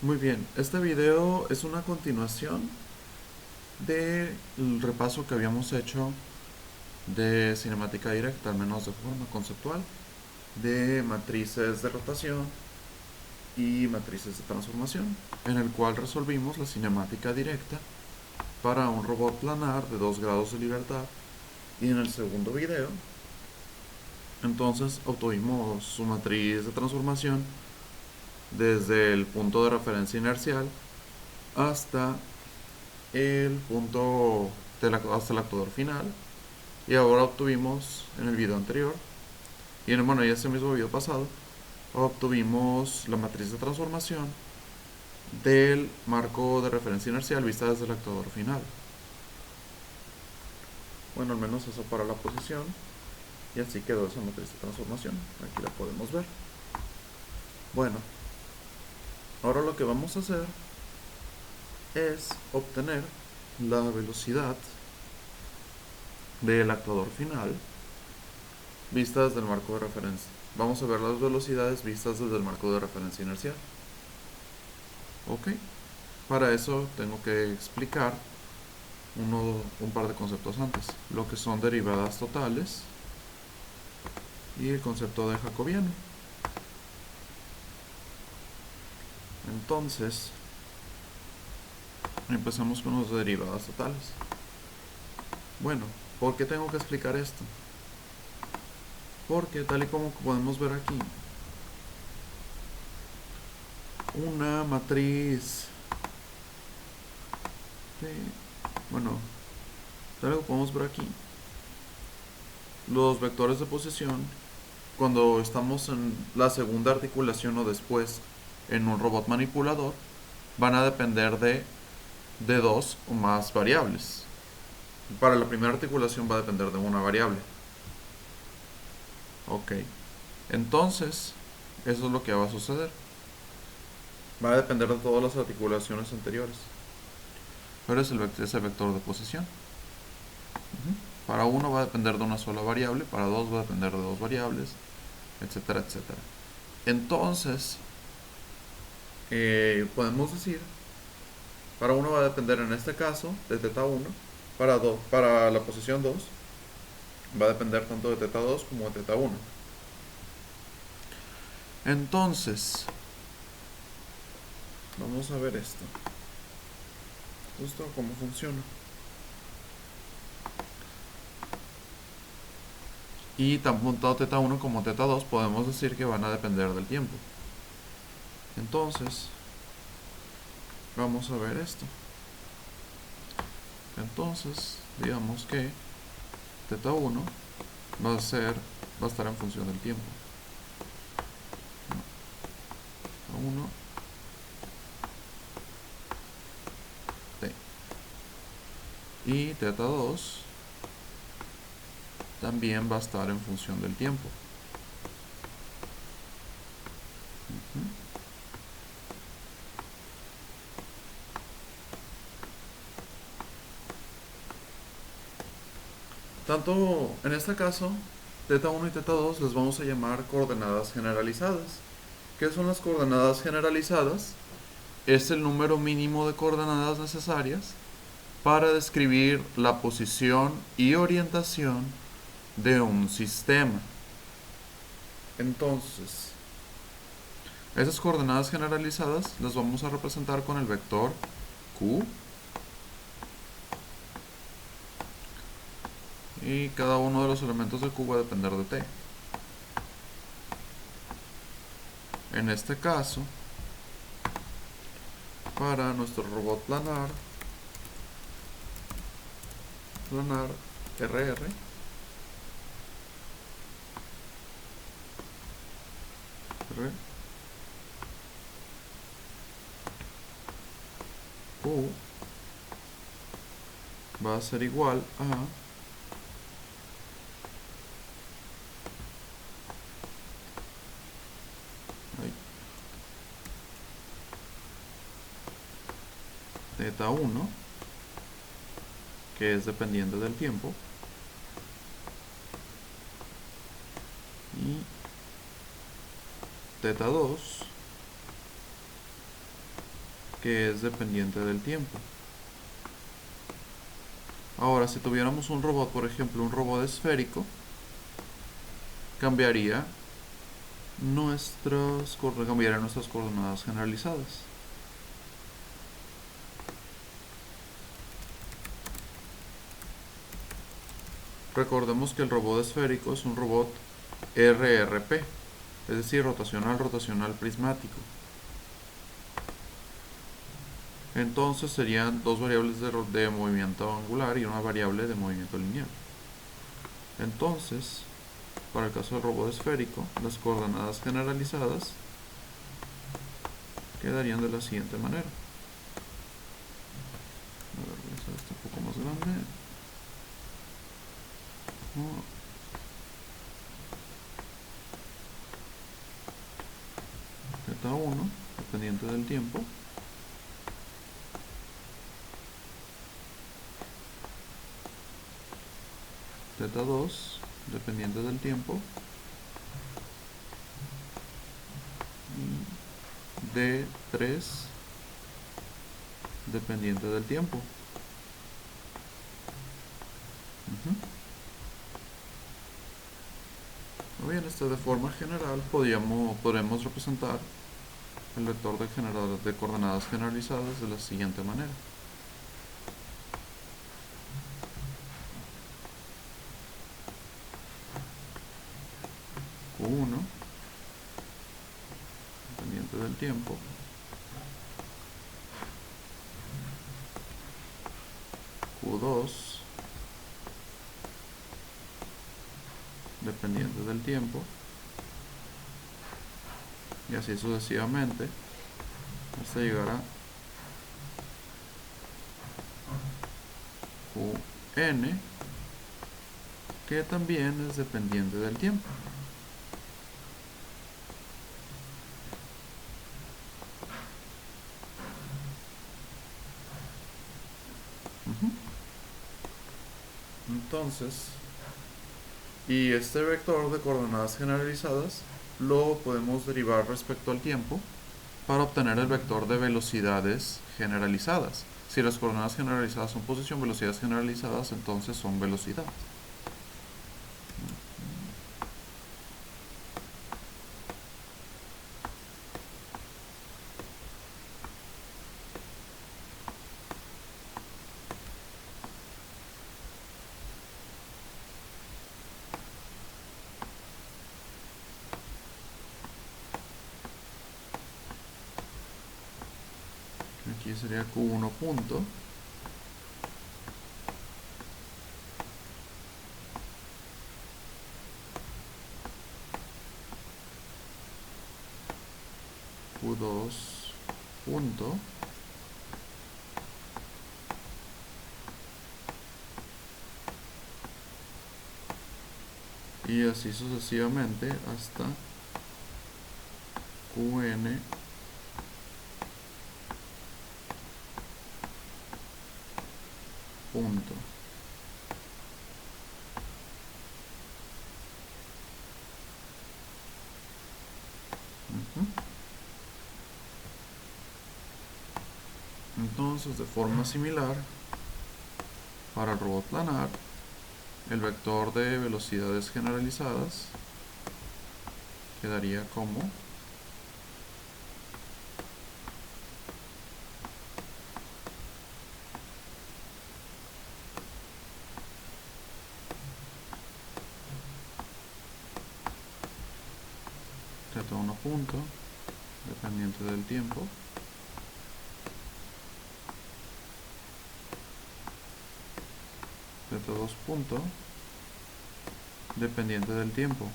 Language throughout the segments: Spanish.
Muy bien, este video es una continuación del repaso que habíamos hecho de cinemática directa, al menos de forma conceptual, de matrices de rotación y matrices de transformación, en el cual resolvimos la cinemática directa para un robot planar de 2 grados de libertad. Y en el segundo video, entonces obtuvimos su matriz de transformación desde el punto de referencia inercial hasta el punto hasta el actuador final. Y ahora obtuvimos en el video anterior y en ese mismo video pasado obtuvimos la matriz de transformación del marco de referencia inercial vista desde el actuador final. Bueno, al menos eso para la posición, y así quedó esa matriz de transformación. Aquí la podemos ver. Bueno, ahora lo que vamos a hacer es obtener la velocidad del actuador final vista desde el marco de referencia. Vamos a ver las velocidades vistas desde el marco de referencia inercial. Ok, para eso tengo que explicar un par de conceptos antes, lo que son derivadas totales y el concepto de jacobiano. Entonces, empezamos con las derivadas totales. Bueno, ¿por qué tengo que explicar esto? Porque tal y como podemos ver aquí, una matriz de, bueno, tal y como podemos ver aquí, los vectores de posición, cuando estamos en la segunda articulación o después en un robot manipulador, van a depender de dos o más variables. Para la primera articulación va a depender de una variable. Ok, entonces eso es lo que va a suceder. Va a depender de todas las articulaciones anteriores. Pero es el vector de posición. Para uno va a depender de una sola variable, para dos va a depender de dos variables, etcétera, etcétera. Entonces, podemos decir, para uno va a depender en este caso de teta 1, para la posición 2 va a depender tanto de teta 2 como de teta 1. Entonces, vamos a ver esto. Justo cómo funciona. Y tanto teta 1 como teta 2 podemos decir que van a depender del tiempo. Entonces, vamos a ver esto. Entonces, digamos que teta 1 va a estar en función del tiempo. Teta 1 t. Y teta 2 también va a estar en función del tiempo. Tanto en este caso, teta 1 y teta 2 les vamos a llamar coordenadas generalizadas. ¿Qué son las coordenadas generalizadas? Es el número mínimo de coordenadas necesarias para describir la posición y orientación de un sistema. Entonces, esas coordenadas generalizadas las vamos a representar con el vector Q, y cada uno de los elementos de Q va a depender de T. En este caso, para nuestro robot planar RR, Q va a ser igual a teta 1, que es dependiente del tiempo, y teta 2, que es dependiente del tiempo. Ahora, si tuviéramos un robot, por ejemplo, un robot esférico, cambiaría nuestras coordenadas generalizadas. Recordemos que el robot esférico es un robot RRP, es decir, rotacional prismático. Entonces serían dos variables de movimiento angular y una variable de movimiento lineal. Entonces, para el caso del robot esférico, las coordenadas generalizadas quedarían de la siguiente manera. A ver, voy a hacer esto un poco más grande. Zeta 1, dependiente del tiempo. Zeta 2, dependiente del tiempo. Y D3, dependiente del tiempo. Muy bien, de forma general podemos representar el vector de coordenadas generalizadas de la siguiente manera. Q1, dependiente del tiempo. Q2, dependiente del tiempo. Y así sucesivamente hasta llegar a Qn, que también es dependiente del tiempo. Entonces, y este vector de coordenadas generalizadas lo podemos derivar respecto al tiempo para obtener el vector de velocidades generalizadas. Si las coordenadas generalizadas son posición, velocidades generalizadas entonces son velocidad. Aquí sería Q1 punto. Q2 punto. Y así sucesivamente hasta Qn punto. Entonces, de forma similar, para el robot planar, el vector de velocidades generalizadas quedaría como Z1 punto, dependiente del tiempo, Z2 punto, dependiente del tiempo.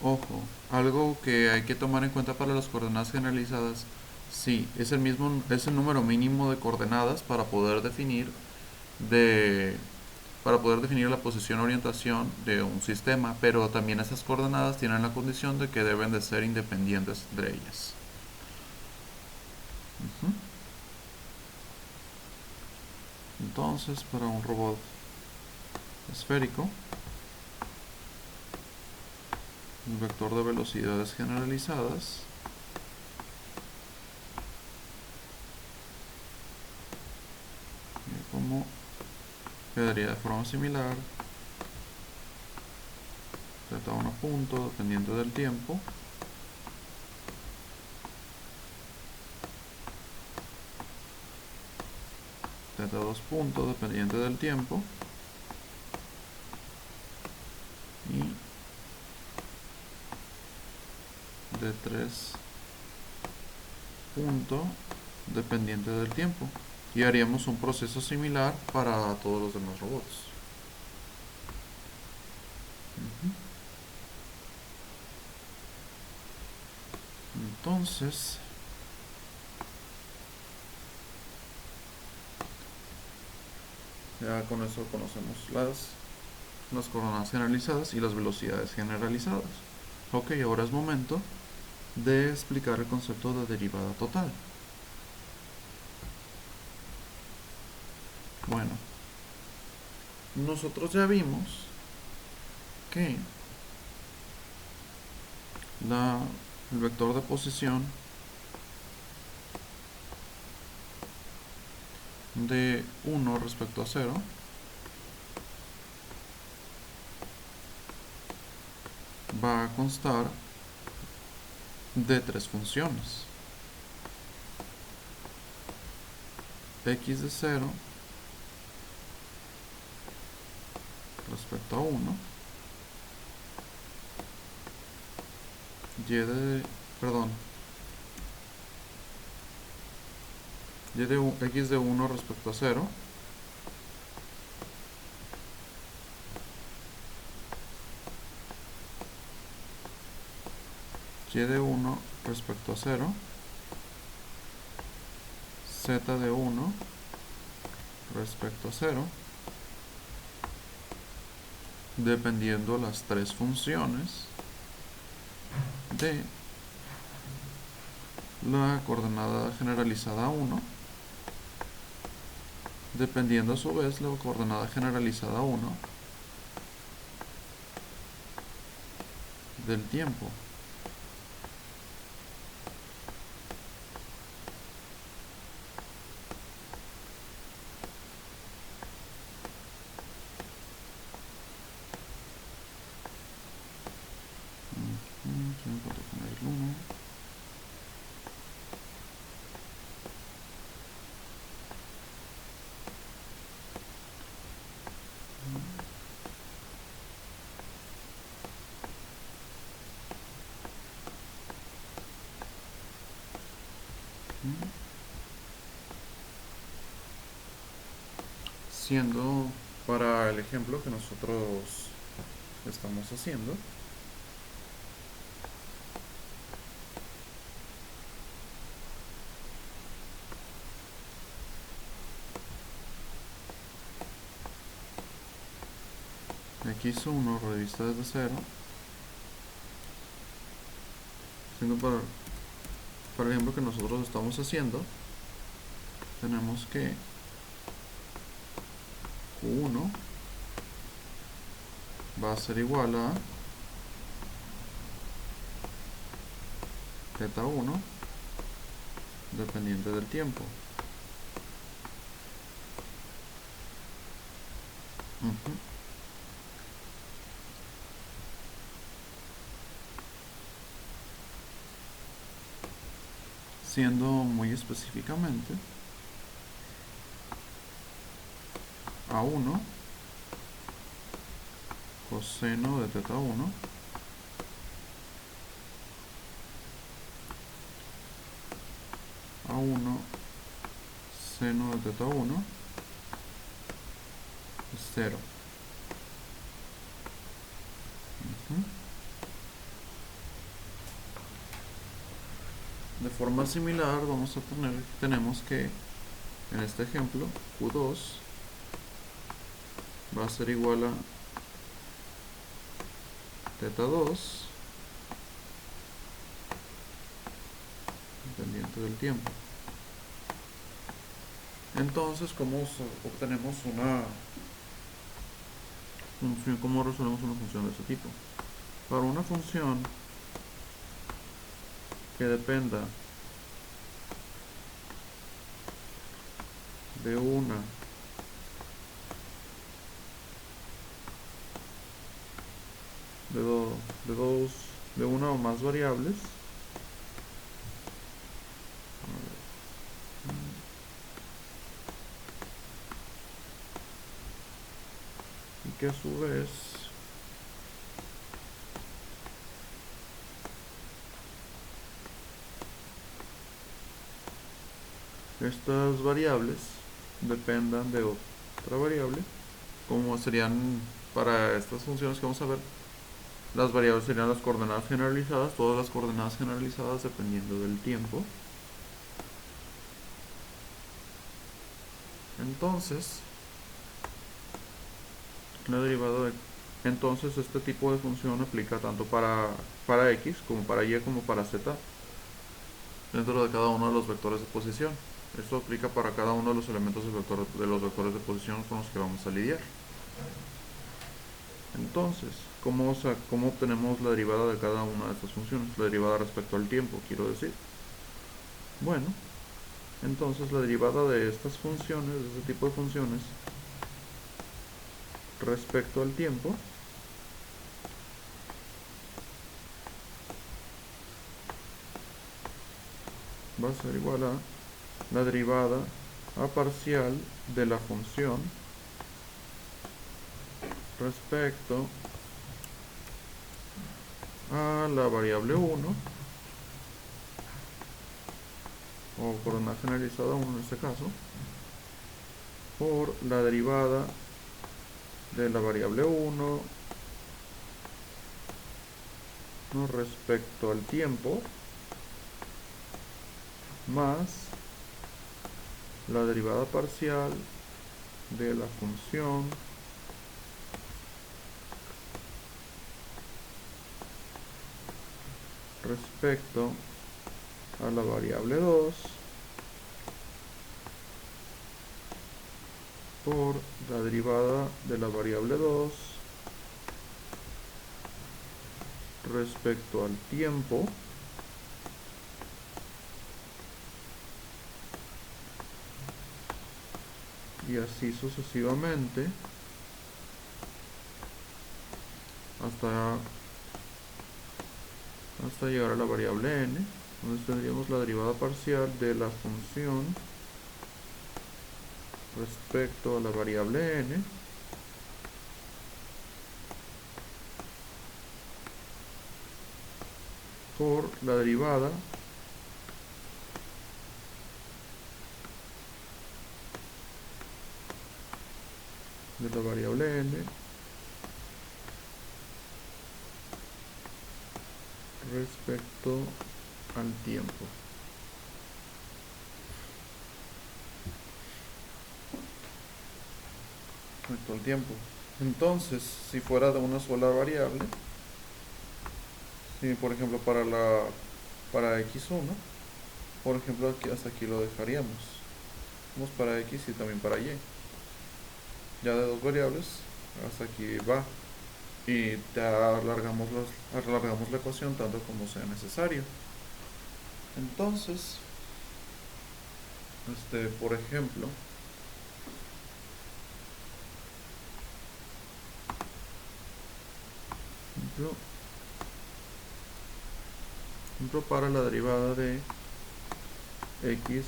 Ojo, algo que hay que tomar en cuenta para las coordenadas generalizadas, sí, es el número mínimo de coordenadas para poder definir la posición o orientación de un sistema, pero también esas coordenadas tienen la condición de que deben de ser independientes entre ellas. Entonces, para un robot esférico, el vector de velocidades generalizadas como quedaría de forma similar. Z1 punto, dependiente del tiempo. Z2 punto, dependiente del tiempo. Y D3 punto, dependiente del tiempo. Y haríamos un proceso similar para todos los demás robots. Entonces, ya con eso conocemos las coordenadas generalizadas y las velocidades generalizadas. Ok, ahora es momento de explicar el concepto de derivada total. Bueno, nosotros ya vimos que el vector de posición de 1 respecto a 0 va a constar de tres funciones: x de 0 respecto a 1, x de 1 respecto a 0, y de 1 respecto a 0, z de 1 respecto a 0, dependiendo las tres funciones de la coordenada generalizada 1, dependiendo a su vez la coordenada generalizada 1 del tiempo. Siendo para el ejemplo que nosotros estamos haciendo, x1 revista desde 0, siendo para el ejemplo que nosotros estamos haciendo, tenemos que Q1 va a ser igual a Z1 dependiente del tiempo. Siendo muy específicamente A1 coseno de θ1 A1 seno de θ1 es 0. De forma similar tenemos que en este ejemplo Q2 va a ser igual a θ2 dependiente del tiempo. Entonces, ¿cómo obtenemos una función? ¿Cómo resolvemos una función de este tipo? Para una función que dependa de una de, de una o más variables. Y que a su vez estas variables dependan de otra variable, como serían para estas funciones que vamos a ver. Las variables serían las coordenadas generalizadas, todas las coordenadas generalizadas dependiendo del tiempo. Entonces, la derivada de... Entonces, este tipo de función aplica tanto para x como para y como para z dentro de cada uno de los vectores de posición. Esto aplica para cada uno de los elementos del vector, de los vectores de posición con los que vamos a lidiar. Entonces, ¿cómo obtenemos la derivada de cada una de estas funciones? La derivada respecto al tiempo, quiero decir. Bueno, entonces la derivada de estas funciones, de este tipo de funciones, respecto al tiempo, va a ser igual a la derivada a parcial de la función respecto a la variable 1, o coordenada generalizada 1 en este caso, por la derivada de la variable 1 respecto al tiempo, más la derivada parcial de la función respecto a la variable 2 por la derivada de la variable 2 respecto al tiempo, y así sucesivamente hasta llegar a la variable n, donde tendríamos la derivada parcial de la función respecto a la variable n por la derivada de la variable n respecto al tiempo. Respecto al tiempo. Entonces, si fuera de una sola variable, si por ejemplo para x1, por ejemplo aquí, hasta aquí lo dejaríamos. Vamos para x y también para y. Ya de dos variables, hasta aquí va. Y te alargamos la ecuación tanto como sea necesario. Entonces, por ejemplo, para la derivada de x1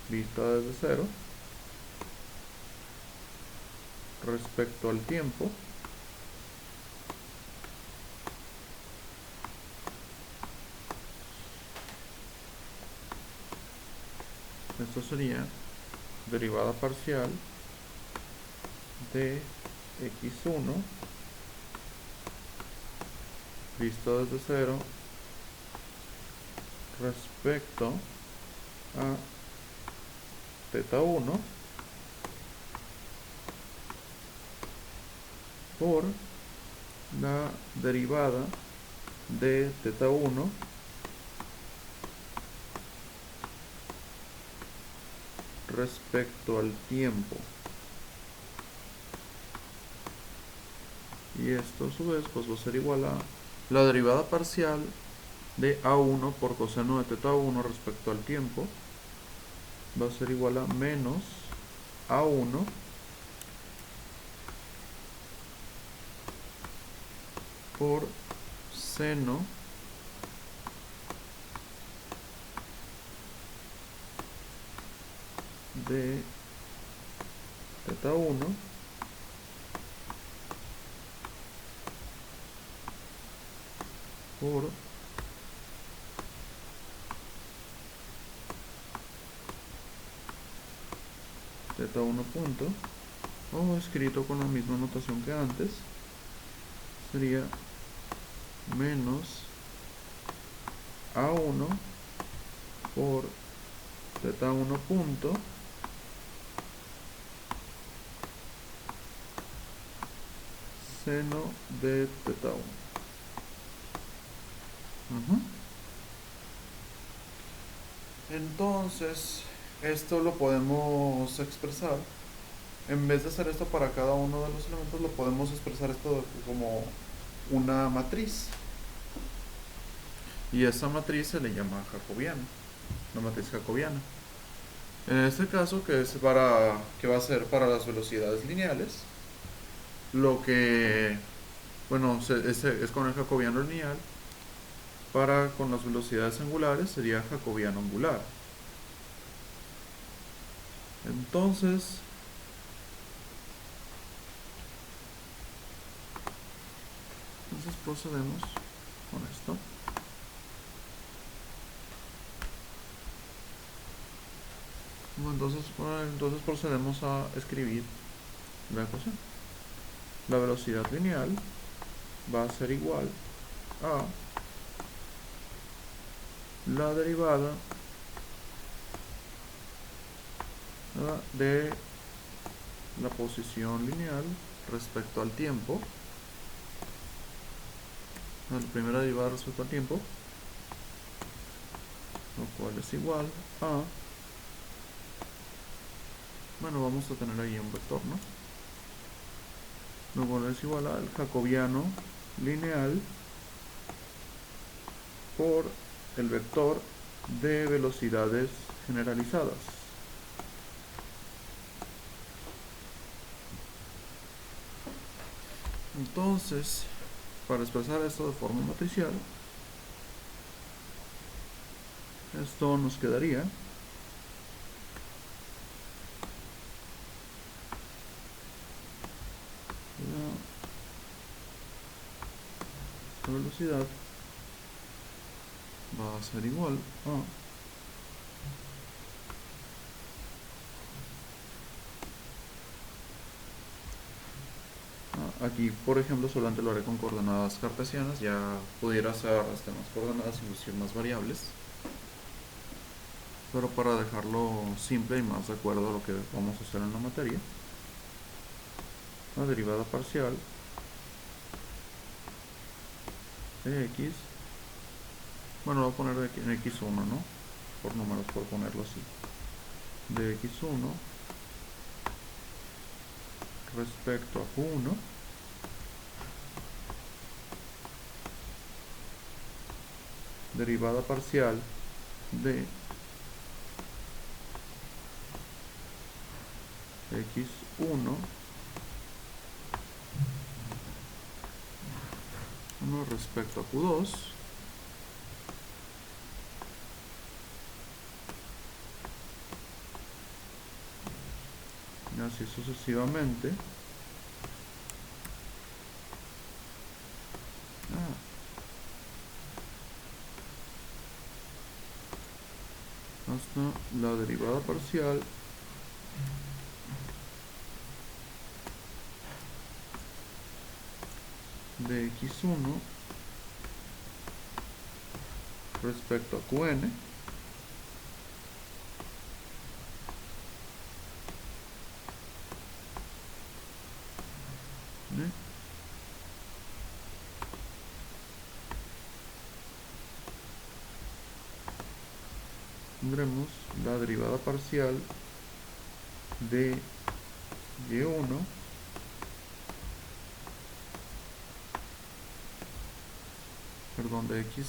vista desde 0 respecto al tiempo, esto sería derivada parcial de x1 visto desde 0 respecto a θ1 por la derivada de θ1 respecto al tiempo. Y esto a su vez pues va a ser igual a la derivada parcial de a1 por coseno de θ1 respecto al tiempo, va a ser igual a menos a1 por seno de teta 1 por teta 1 punto, o escrito con la misma notación que antes, sería menos A1 por teta 1 punto seno de teta 1. Entonces, esto lo podemos expresar. En vez de hacer esto para cada uno de los elementos, lo podemos expresar esto como una matriz. Y esa matriz se le llama jacobiana, la matriz jacobiana. En este caso, que va a ser para las velocidades lineales, lo que, bueno, es con el jacobiano lineal. Con las velocidades angulares sería jacobiano angular. Entonces, procedemos con esto. Entonces procedemos a escribir la ecuación. La velocidad lineal va a ser igual a la derivada de la posición lineal respecto al tiempo, la primera derivada respecto al tiempo, lo cual es igual a, bueno, vamos a tener ahí un vector, ¿no? Lo cual es igual al jacobiano lineal por el vector de velocidades generalizadas. Entonces, para expresar esto de forma matricial, esto nos quedaría la velocidad va a ser igual a aquí, por ejemplo, solamente lo haré con coordenadas cartesianas. Ya pudiera hacer hasta más coordenadas, inclusive más variables, pero para dejarlo simple y más de acuerdo a lo que vamos a hacer en la materia, la derivada parcial de x, bueno, lo voy a poner en x1, ¿no? Por números, por ponerlo así, de x1 respecto a q1 derivada parcial de x1 respecto a q2 y así sucesivamente hasta la derivada parcial de x1 respecto a qn tendremos la derivada parcial de y1 perdón, de x.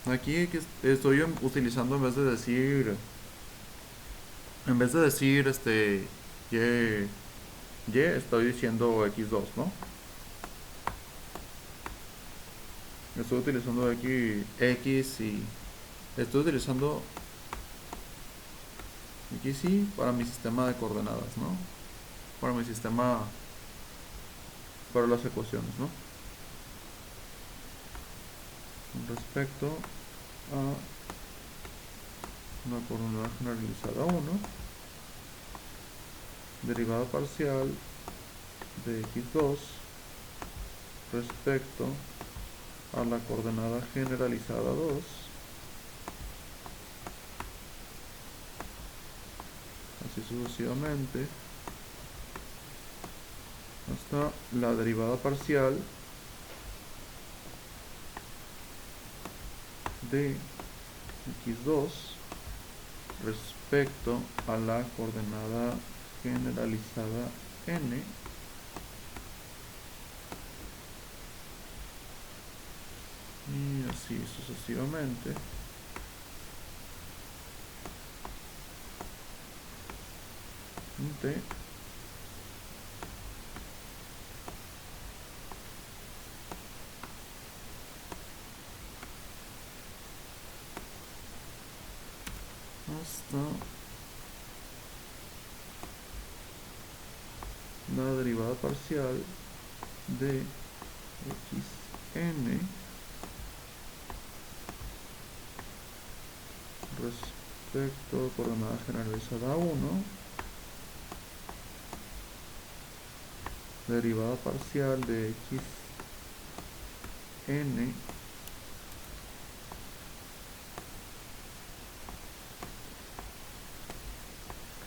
Aquí que estoy utilizando en vez de decir y Y estoy diciendo x2, ¿no? Estoy utilizando x y estoy utilizando x y para mi sistema de coordenadas, ¿no? Para mi sistema, para las ecuaciones, ¿no? Con respecto a una coordenada generalizada 1, derivada parcial de x2 respecto a la coordenada generalizada 2, así sucesivamente, hasta la derivada parcial de x2 respecto a la coordenada generalizada n, y así sucesivamente de hasta la derivada parcial de xn respecto a coordenada generalizada 1, derivada parcial de xn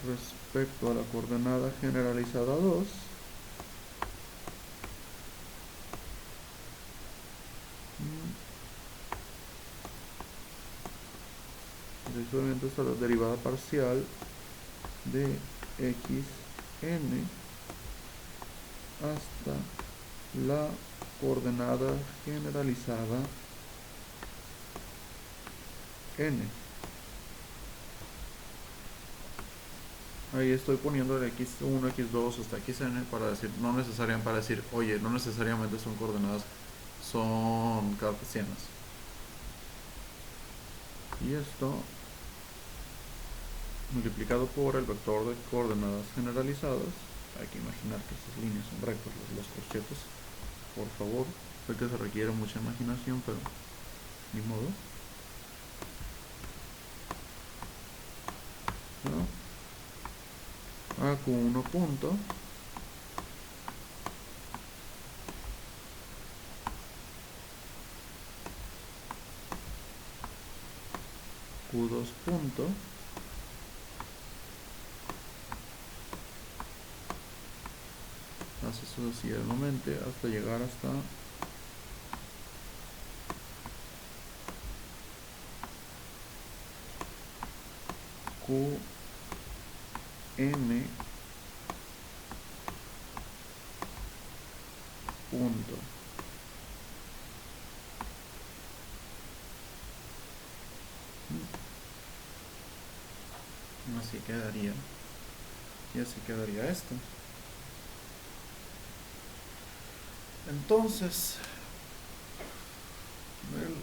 respecto a la coordenada generalizada 2, precisamente hasta la derivada parcial de xn hasta la coordenada generalizada n. Ahí estoy poniendo el x1, x2 hasta xn para decir, no necesariamente para decir, oye, no necesariamente son coordenadas, son cartesianas. Y esto multiplicado por el vector de coordenadas generalizadas. Hay que imaginar que estas líneas son rectas, los corchetes, por favor. Sé que se requiere mucha imaginación, pero ni modo, ¿no? Q1 punto Q2 punto así sucesivamente hasta llegar hasta Qn punto. Así quedaría. Y así quedaría esto. Entonces, el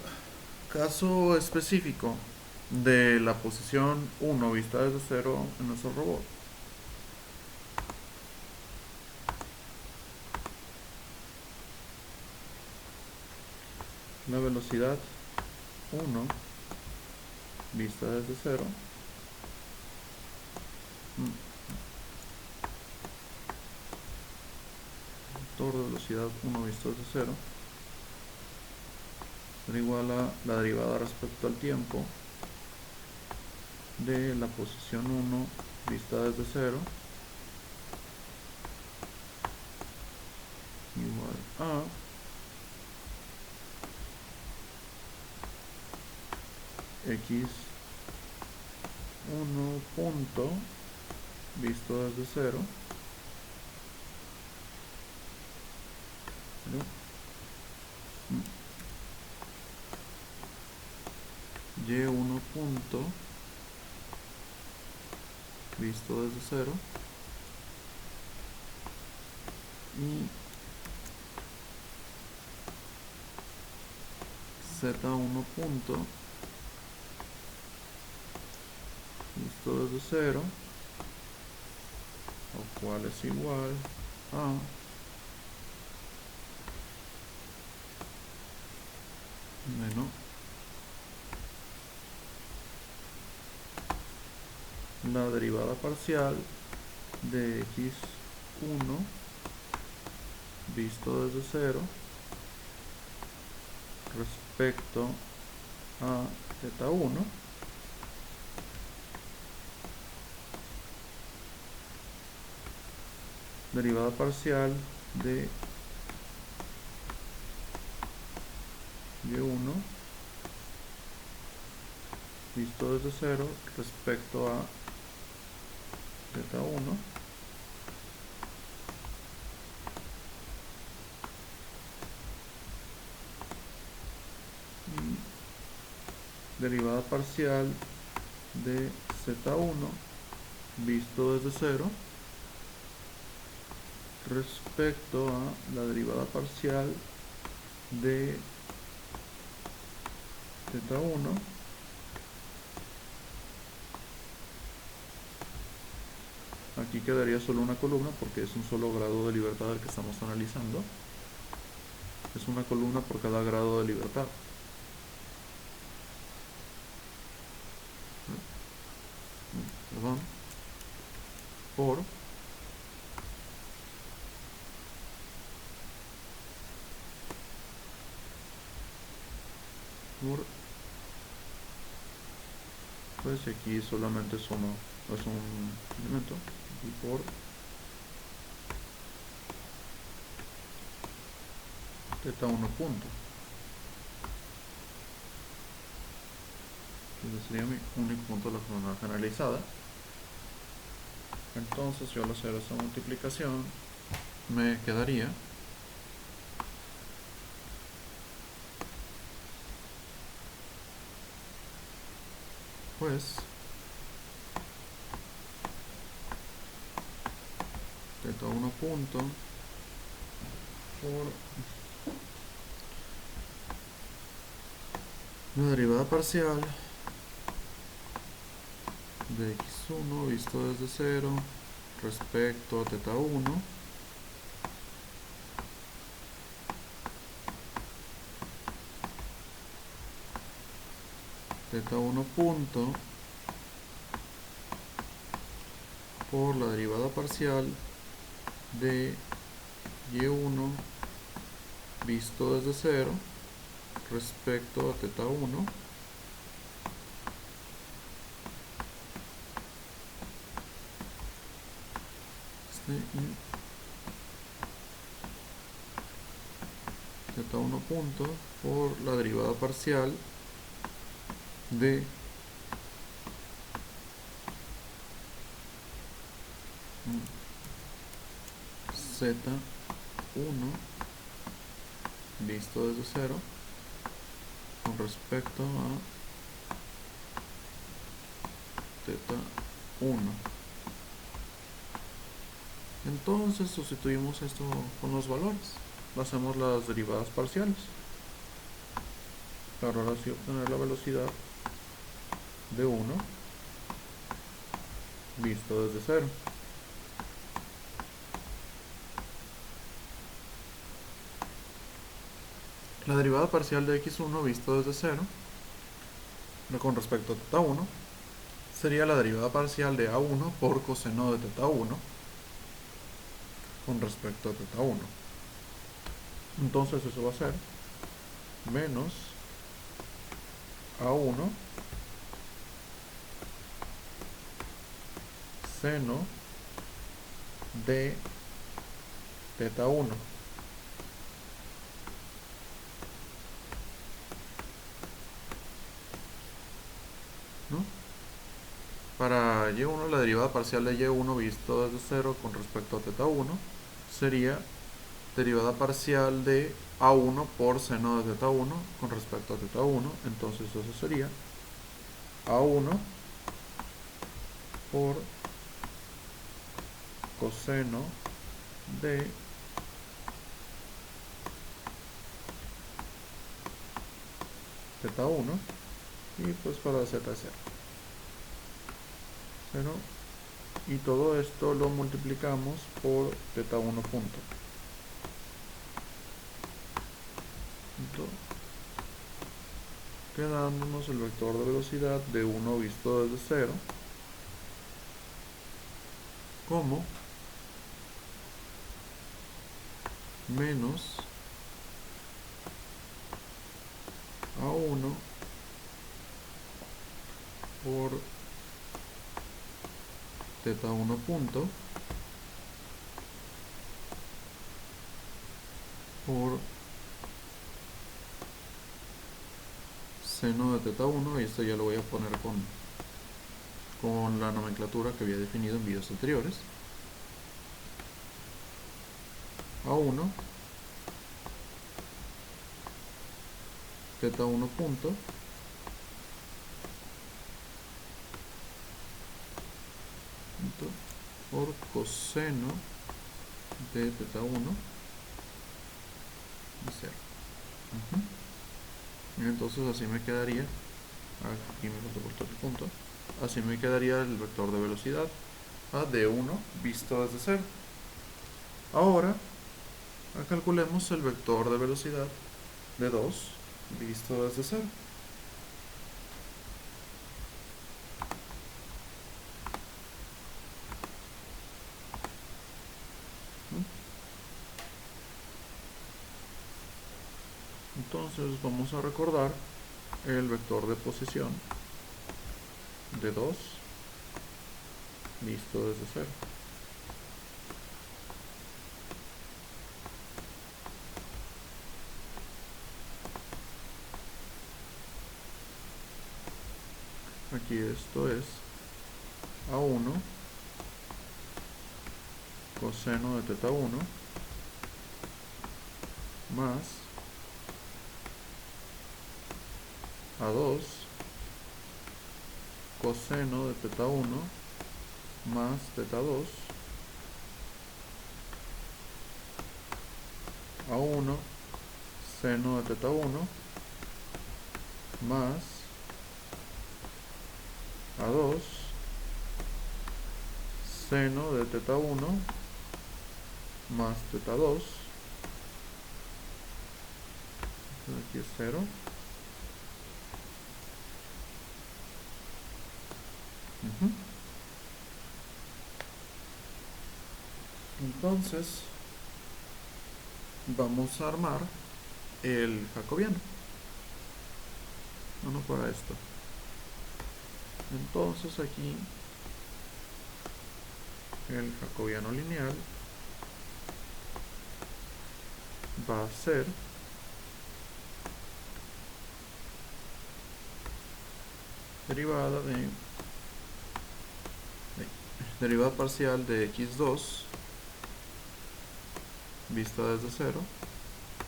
caso específico de la posición 1 vista desde 0 en nuestro robot. La velocidad 1 vista desde 0 vector de velocidad 1 visto desde 0 será igual a la derivada respecto al tiempo de la posición 1 vista desde 0 igual a x1 punto visto desde 0 y1 punto visto desde 0 y z1 punto visto desde 0, lo cual es igual a menos la derivada parcial de x1 visto desde 0 respecto a θ1 derivada parcial de y1 visto desde 0 respecto a θ1 y derivada parcial de z1 visto desde 0 respecto a la derivada parcial de θ1 aquí quedaría solo una columna porque es un solo grado de libertad el que estamos analizando, es una columna por cada grado de libertad. Perdón, por pues aquí solamente es un elemento y por θ1 punto. Ese sería mi único punto de la fórmula generalizada. Entonces yo al hacer esa multiplicación me quedaría pues θ1 punto por la derivada parcial de x1 visto desde 0 respecto a θ1 θ1 punto por la derivada parcial de y1 visto desde 0 respecto a θ1 y θ1 punto por la derivada parcial de z1 visto desde 0 con respecto a θ1. Entonces sustituimos esto con los valores, hacemos las derivadas parciales para ahora sí obtener la velocidad de 1 visto desde 0. La derivada parcial de x1 visto desde 0 con respecto a θ1 sería la derivada parcial de a1 por coseno de θ1 con respecto a θ1. Entonces eso va a ser menos a1 seno de θ1. ¿No? Para y1 la derivada parcial de y1 visto desde 0 con respecto a θ1 sería derivada parcial de a1 por seno de θ1 con respecto a θ1. Entonces eso sería a1 por coseno de teta 1 y pues para z de 0. Y todo esto lo multiplicamos por teta 1 punto. Quedándonos el vector de velocidad de 1 visto desde 0 como menos a1 por teta 1 punto por seno de teta 1, y esto ya lo voy a poner con la nomenclatura que había definido en videos anteriores. A1 teta 1 punto por coseno de teta 1 y 0. Entonces así me quedaría, aquí me falta por todo el punto, así me quedaría el vector de velocidad de 1 visto desde 0. Ahora calculemos el vector de velocidad de 2 visto desde 0. Entonces vamos a recordar el vector de posición de 2 visto desde 0. Aquí esto es a1 coseno de teta 1 más a2 coseno de teta 1 más teta 2 a1 seno de teta 1 más a2 seno de teta 1 más teta 2. Aquí es 0. Entonces vamos a armar el jacobiano. No para esto. Entonces aquí el jacobiano lineal va a ser derivada parcial de x2 vista desde 0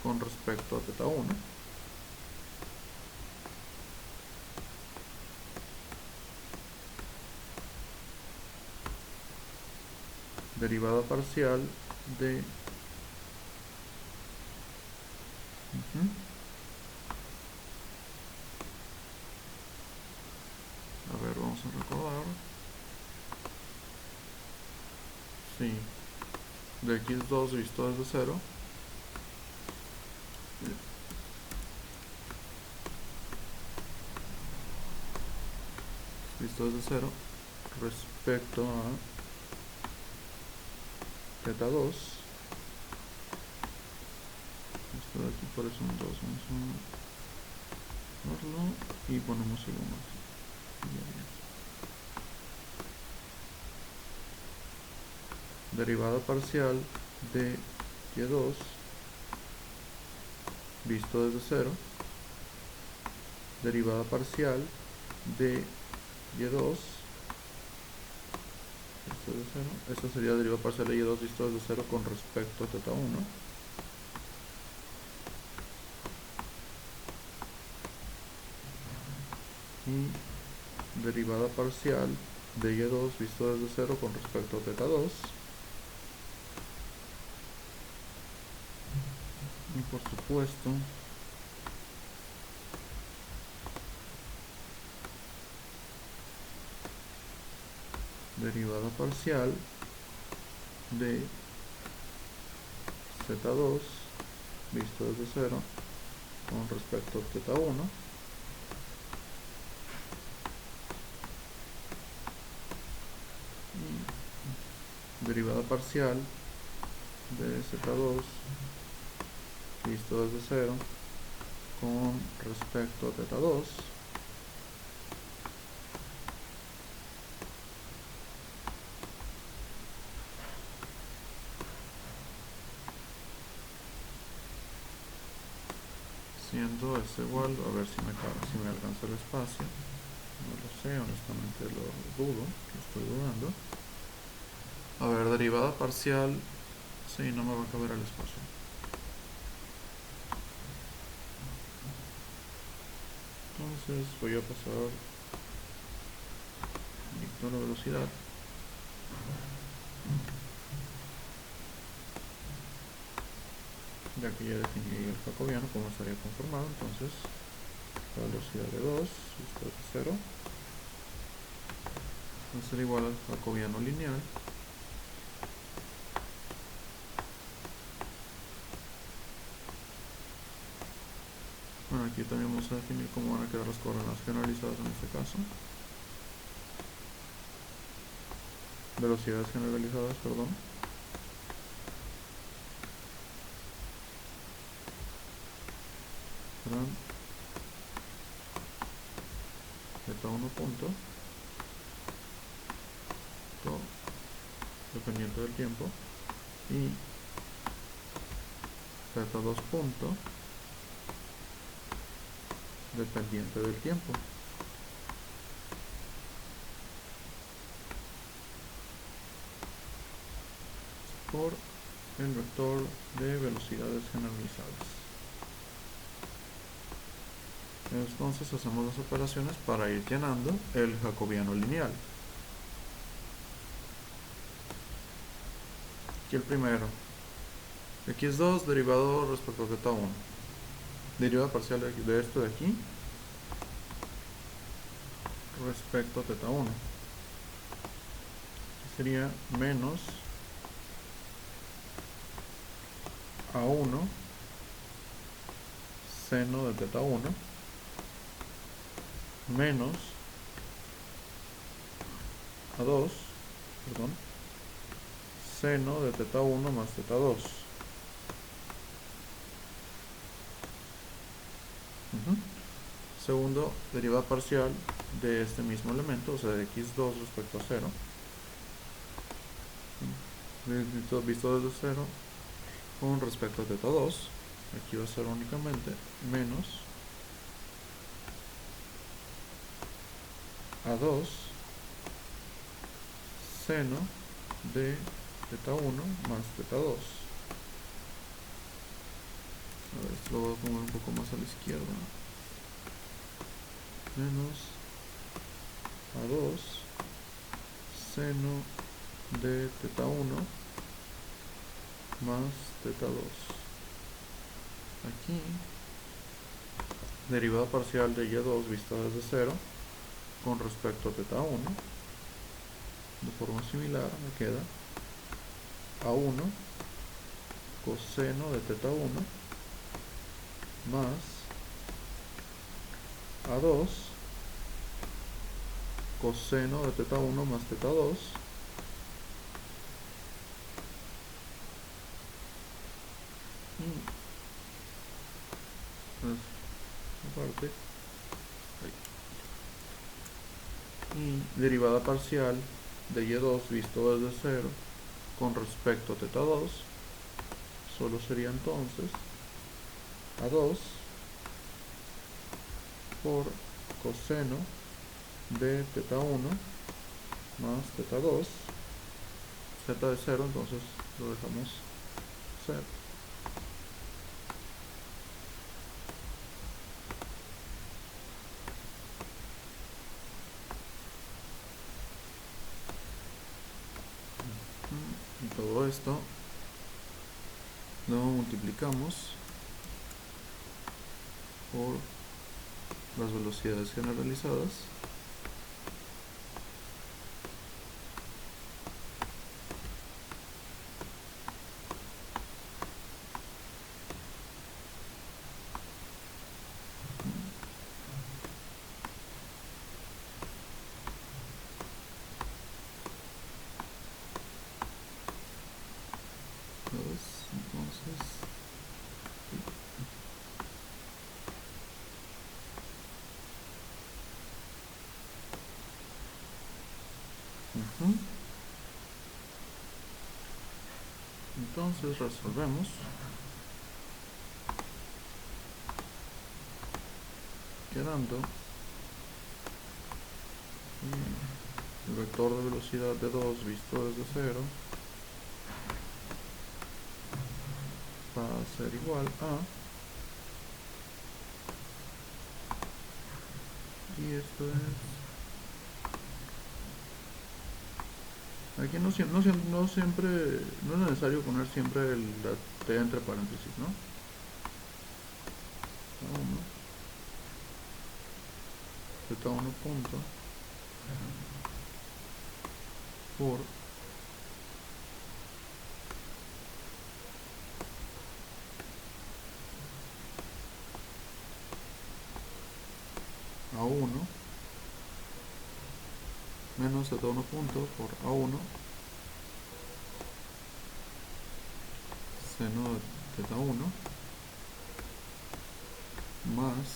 con respecto a teta 1 derivada parcial de a ver, vamos a recordar. Sí, de x2 visto desde 0 visto desde 0 respecto a teta 2. Esto de aquí parece un 2, vamos a verlo y ponemos el 1 aquí. Derivada parcial de y2 visto desde 0, derivada parcial de y2, esto de 0, esta sería derivada parcial de y2 visto desde 0 con respecto a teta 1, y derivada parcial de y2 visto desde 0 con respecto a teta 2, y por supuesto derivada parcial de z2 visto desde 0 con respecto a z1 y derivada parcial de z2 visto desde 0 con respecto a z2 siendo esto igual, a ver si me alcanza el espacio, no lo sé, honestamente lo dudo, lo estoy dudando. A ver, derivada parcial, sí, no me va a caber el espacio. Entonces voy a pasar, ignoro la velocidad. Ya que ya definí el jacobiano como estaría conformado, entonces la velocidad de 2 esto es 0 va a ser igual al jacobiano lineal bueno, aquí también vamos a definir cómo van a quedar las coordenadas generalizadas en este caso, velocidades generalizadas, perdón. Serán z1 punto dependiente del tiempo y z2 punto dependiente del tiempo. Por el vector de velocidades generalizadas. Entonces hacemos las operaciones para ir llenando el jacobiano lineal. Aquí el primero, x2 derivado respecto a z1, derivada parcial de esto de aquí respecto a z1, sería menos a1 seno de z1 menos a2, perdón, seno de z1 más z2. Segundo, derivada parcial de este mismo elemento, o sea, de x2 respecto a 0, visto desde 0 con respecto a z2, aquí va a ser únicamente menos a2 seno de z1 más z2. A ver, esto lo voy a poner un poco más a la izquierda. Menos a2 seno de z1 más z2. Aquí, derivada parcial de y2 vista desde 0 con respecto a z1. De forma similar me queda a1 coseno de z1 más a2 coseno de z1 más z2 aparte y derivada parcial de y2 visto desde 0 con respecto a z2 solo sería entonces a2 por coseno de z1 más z2, z de 0, entonces lo dejamos 0. Y todo esto lo multiplicamos por las velocidades generalizadas Ujú. Entonces resolvemos. Quedando el vector de velocidad de 2 visto desde 0 va a ser igual a, y esto es, aquí no siempre, no es necesario poner siempre la t entre paréntesis, ¿no? A1, z1 punto por A1 menos z1 punto por A1 seno de z1 más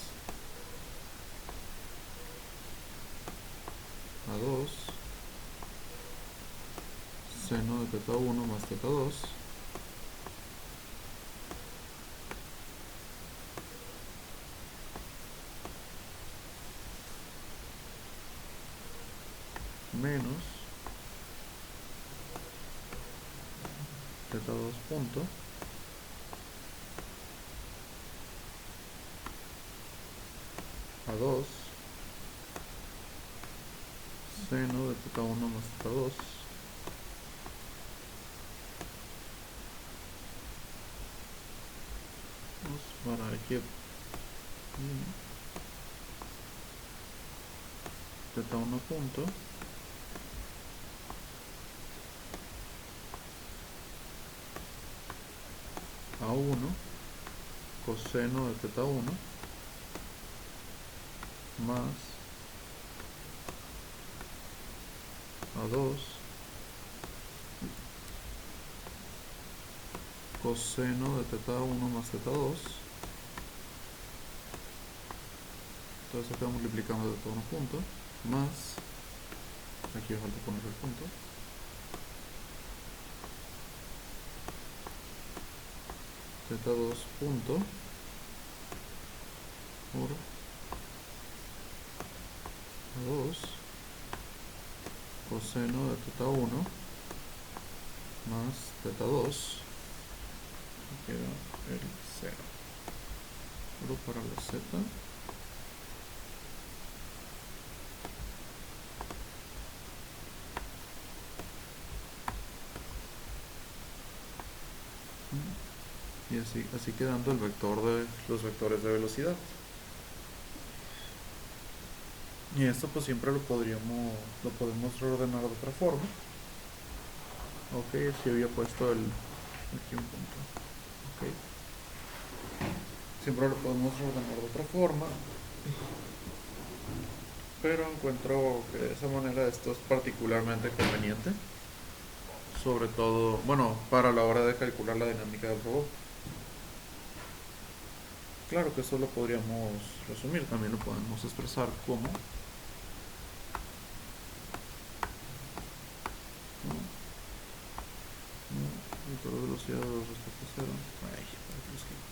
A2 seno de z1 más z2 menos z2 punto A2 seno de z1 más z2 para que z1 punto A1 coseno de z1 más A2 coseno de z1 más z2. Entonces acá multiplicamos z1 punto más, aquí me falta poner el punto, z2 punto por A2 coseno de z1 más z2, queda el 0. Pero para la z y así quedando el vector de los vectores de velocidad. Y esto pues siempre lo podemos reordenar de otra forma. Ok, si había puesto aquí un punto. Ok. Siempre lo podemos reordenar de otra forma. Pero encuentro que de esa manera esto es particularmente conveniente. Sobre todo, bueno, para la hora de calcular la dinámica del robot. Claro que eso lo podríamos resumir, también lo podemos expresar como vector de velocidad respecto a cero. Ay, para que lo escriba.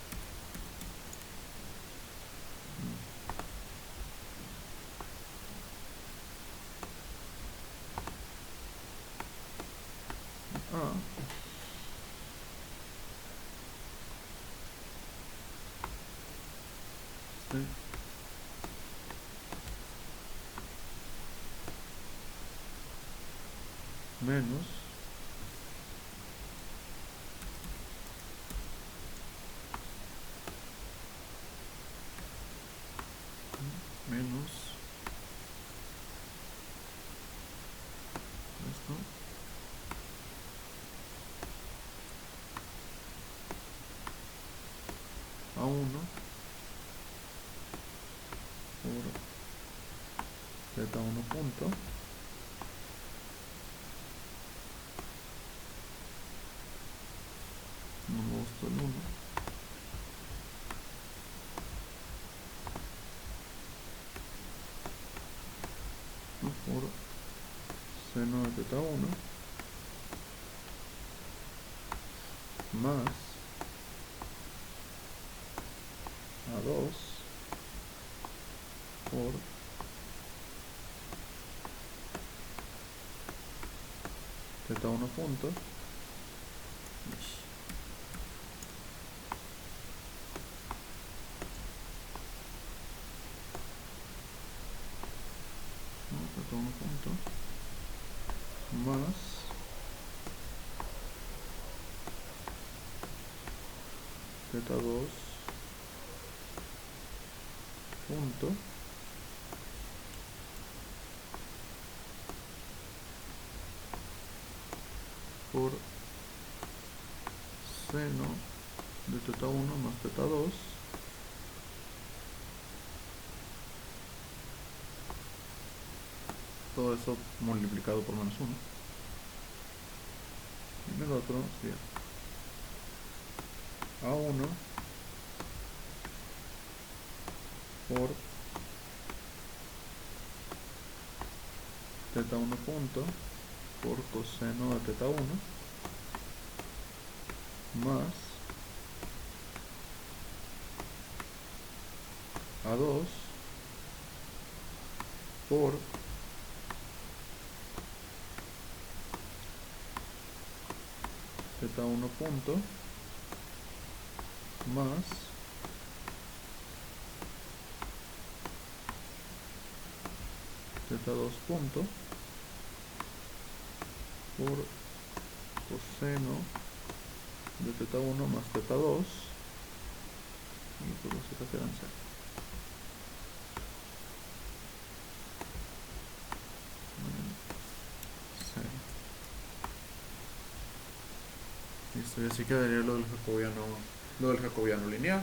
A sí, menos esto A1 por z1 punto no me gustó el 1 por seno de teta 1 más A2 por teta 1 punto teta 1 punto más teta 2 punto por seno de teta 1 más teta 2 todo eso multiplicado por menos 1 y en el otro sería A1 por teta 1 punto por coseno de teta 1 más A2 por teta 1 punto más teta 2 punto por coseno de teta 1 más teta 2 y por los z quedan 0. Listo, y así quedaría lo del jacobiano lineal.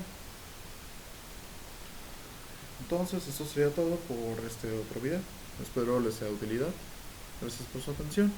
Entonces, eso sería todo por este otro video. Espero les sea de utilidad. Gracias por su atención.